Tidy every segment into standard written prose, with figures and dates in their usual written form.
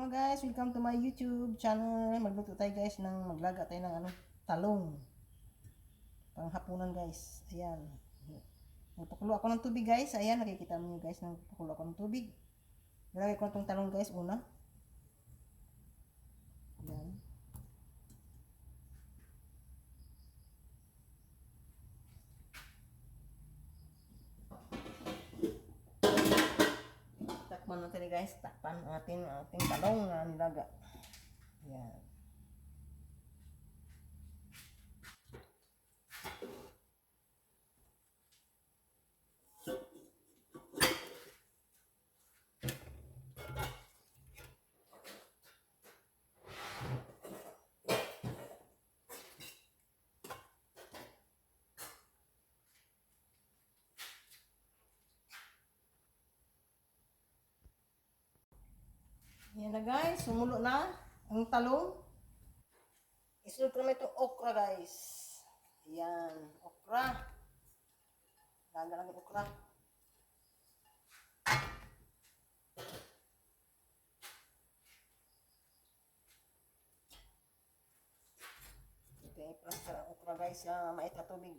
Hello guys, welcome to my YouTube channel. Magluto tayo guys maglaga tayo ng talong. Panghapunan guys. Ayan. Nagpakulo ako ng tubig guys. Ayan, nakikita niyo guys, nagpakulo ako ng tubig. Nilagay ko na itong talong guys una. Ayan. Takpan natin guys. Takpan natin ang ating talong na nilaga. Ayan. Ayan na guys, sumulo na ang talong. Isunod ko naman itong okra guys. Ayan, okra. Laga namin okra. Ito ay plaster ang okra guys sa mait na tubig.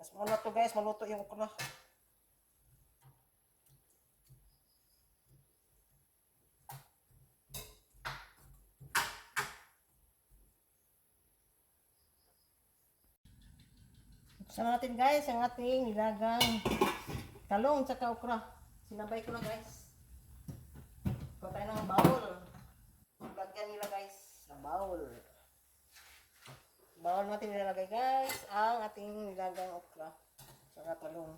Mas mauna to guys, maluto yung okra. Buksan natin guys ang ating nilagang talong at okra. Sinabay ko na guys. Kuha tayo ng bowl. Lagyan nila guys sa bowl. Bowl natin nilalagay guys ang ating nilagang okra at talong.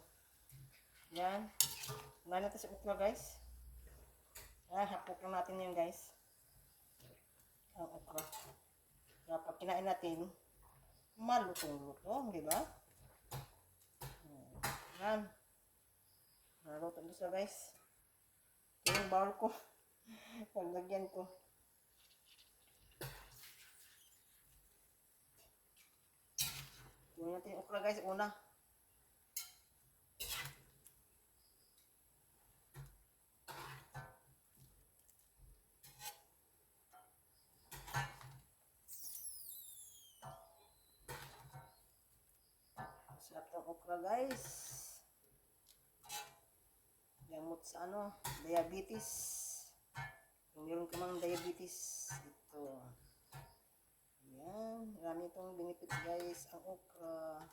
Yan. Kumain natin sa okra guys. Hapok lang natin yan guys. Ang okra. Kapag kinain natin, malutong-lutong, di ba? Yan. Naluto na siya guys. Ito yung bowl ko. Paglagyan ko. Tingnan natin yung okra guys una. Sarap ng okra guys. Gamot sa diabetes. Kung meron ka mang diabetes, ito. Ayan, marami itong benefits guys ang okra.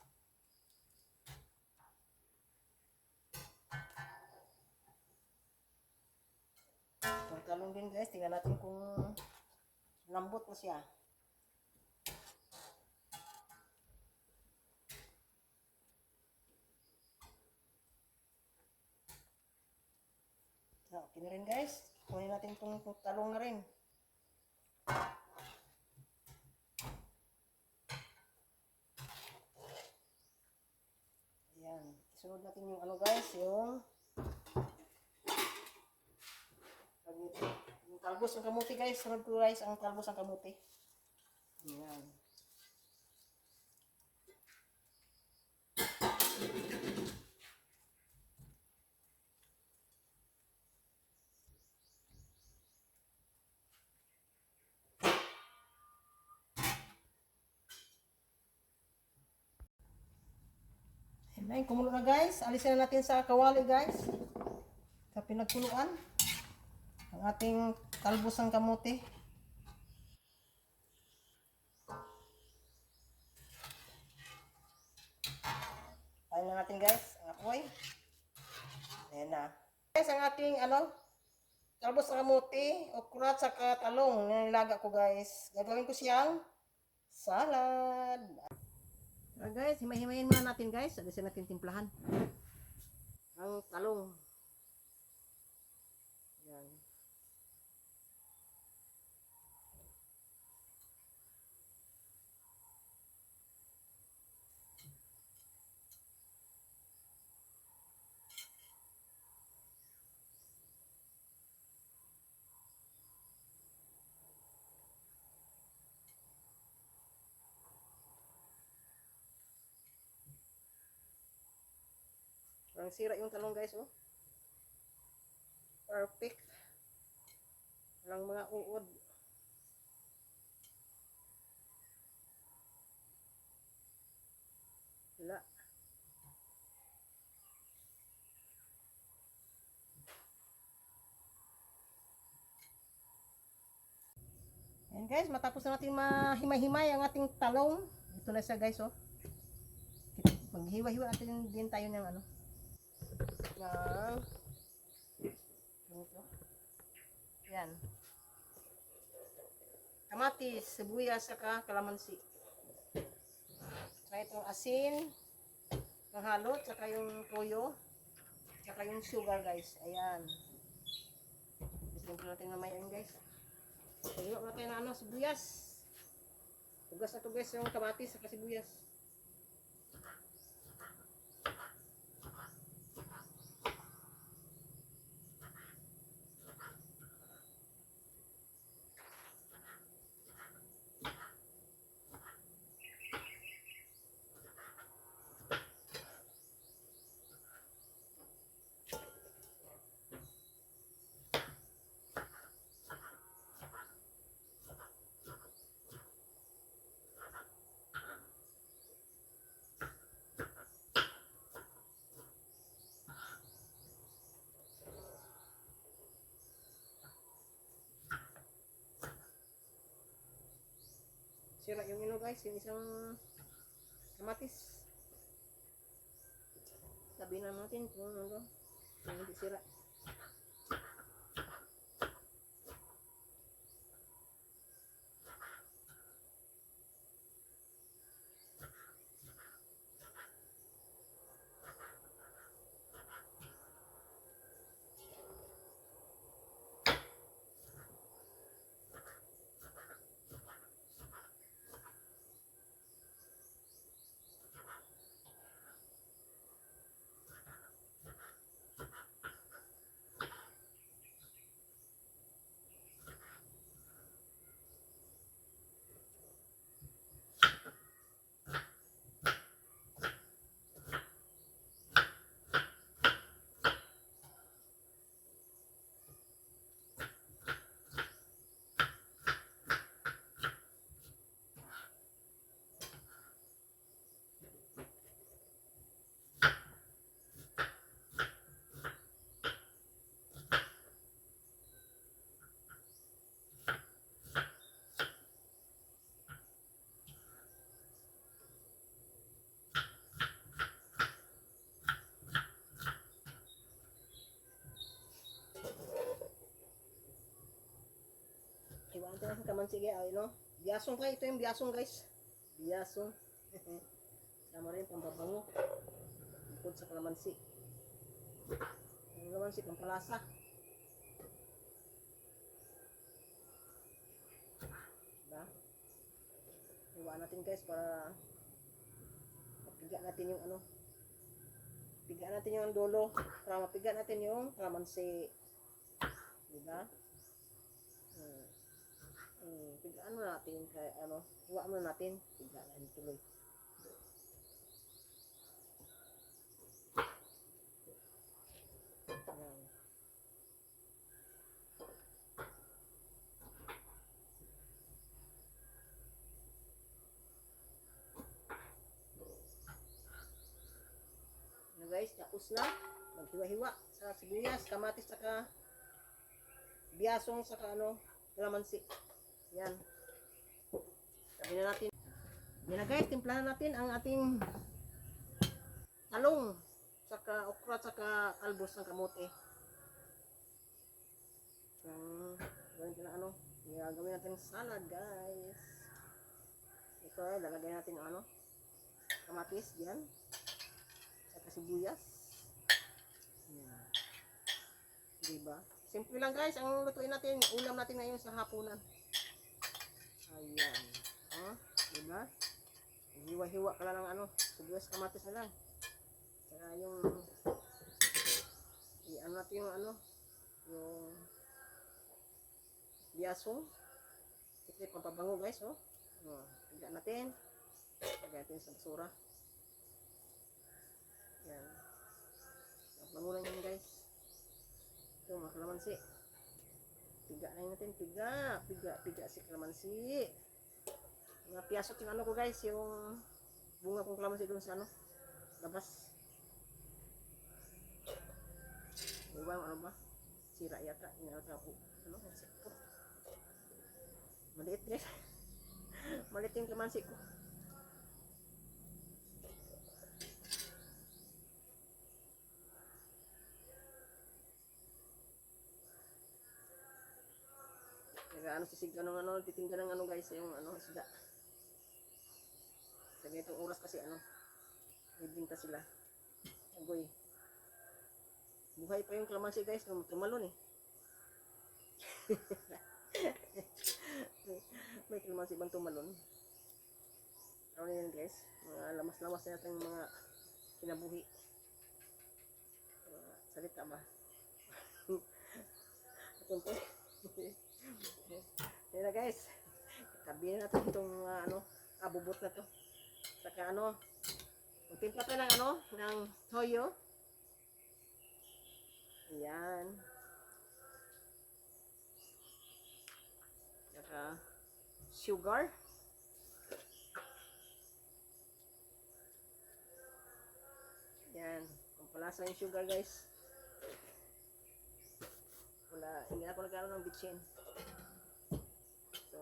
Itong talong din guys, tingnan natin kung lambot na siya. Okay na rin guys. Kunin natin itong talong na rin. Ayan. Isunod natin yung guys, yung talbos ng kamuti guys. Sunod ko guys ang talbos ng kamuti. Ayan. Ayan, kumulo na guys. Alisin na natin sa kawali guys. Sa pinagkuluan. Ang ating talbos ng kamote. Pain na natin guys. Ang apoy. Ayan na. Guys, ang ating talbos ng kamote, okra, saka talong. Nilaga ko guys. Gagawin ko siyang salad. Guys, himay-himayin muna natin guys. Alisin natin timplahan. Ang talong. Yan. sira yung talong guys, oh. Perfect. Walang mga uod. Wala. Ayan guys, matapos na natin mahimay-himay ang ating talong. Ito na siya guys, oh. Maghiwa-hiwa natin din tayo ng ano. Ng ganito. Yan. Kamatis, sibuyas, saka kalamansi. Saka itong asin, ng halot, saka yung toyo, saka yung sugar guys. Ayan. Simple natin mamaya yun guys. Hiwa natin na ano, sibuyas. Tugas na to guys yung kamatis, saka sibuyas. Sira yung ino guys, yung isang kamatis. Tabi na natin kung ano, kung hindi sira. Iwan natin ang kamansi guys, no? Biyasong guys, ito yung biyasong guys. Biyasong. Sama rin pambabango. Bukod sa kalamansi. Ang kalamansi, pampalasa. Diba? Iwan natin guys para mapiga natin yung ano. Piga natin yung dulo. Para mapiga natin yung kalamansi. Diba? Pigaan mo natin kaya ano, huwag mo natin, pigaan tuloy. Ayan. Ayan guys, tapos na. Maghiwa-hiwa sa sibuyas, kamatis, saka biyasong, saka ano, kalamansi. Yan. Sabi na natin. Yan na guys, timplahan natin ang ating talong, saka okra, saka albos ng kamote. Gawin ko na ano, gagawin natin salad guys. Ito, lalagay natin yung ano, kamatis, yan. Saka sibuyas. Yan. Diba? Simple lang guys, ang lutuin natin, ulam natin ngayon sa hapunan. Ayan. Oh, diba? Hiwa-hiwa ka lang ng ano, sibuyas, kamatis na lang. Saka yung i-ano natin yung ano, yung biyasong. Ito yung pampabango guys, oh. Oh, tignan natin. Lagyan natin sa basura. Yan. Bangunan yan guys. Ito mga kalamansi. Piga na yun natin. Piga si kalamansi. Mga piyasot yung ano ko guys, yung bunga kong kalamansi doon sa ano, labas. Iwan ano ba? Sira yata. Inalata po. Ano? Ko. Maliit guys. Maliit yung kalamansi ko. Ano sisig ano titinda ng ano guys yung ano isda. Sa ganitong oras kasi ano bibinta sila. Agoy. Buhay pa yung kalamansi guys, tumalon eh. May kalamansi bang tumalon? Ano yan guys? Mga lamas-lamas na natin mga kinabuhi. Salita ba? Atunto. Yan na guys. Tabi na natin itong ano, abubot na to. Saka ano, magtimpla tayo ng ano, ng toyo. Ayan. Saka sugar. Ayan. Pampalasa yung sugar guys. Hindi ako nagkaroon ng bitchin. So,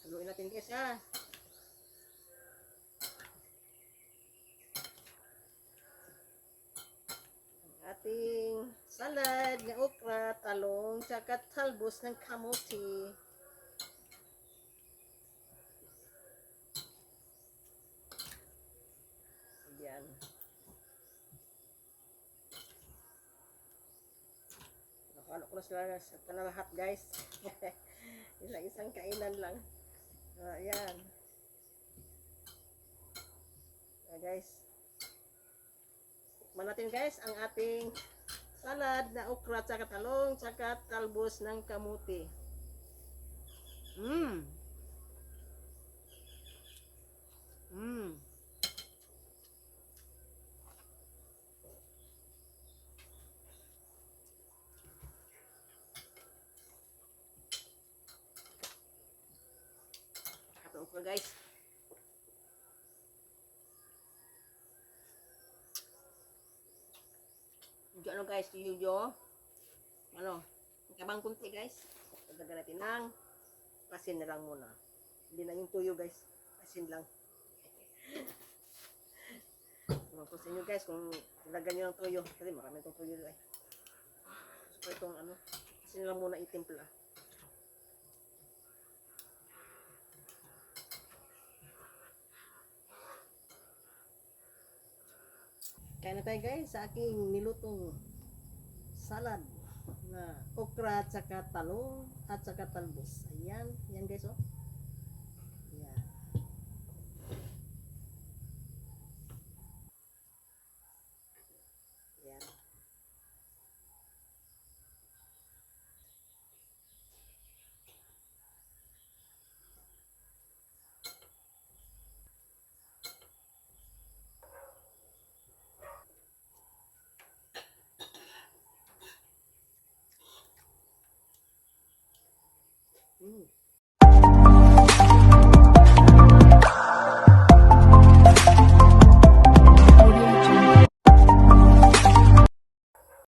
haluin natin guys ha. Ang ating salad na okra, talong, tsaka talbos ng kamote. Ayan. Ano ko na sila sa lahat guys. Isang kainan lang. Ayan. Guys. Tikman natin guys ang ating salad na okra, tsaka talong, tsaka talbos ng kamuti. Mmm. Mmm. Okra guys. Medyo ano guys, medyo ano, kabang kunti guys. Dagdagan natin ng asin na lang muna. Hindi na yung tuyo guys, asin lang. Kung sa inyo guys, kung lagyan nyo ng tuyo, kasi marami itong tuyo guys. So itong ano, asin lang muna itimpla. Kaya na tayo guys sa aking nilutong salad na okra at saka talong at saka talbos. Ayan, yan guys oh. Ayan. Ayan. Mm.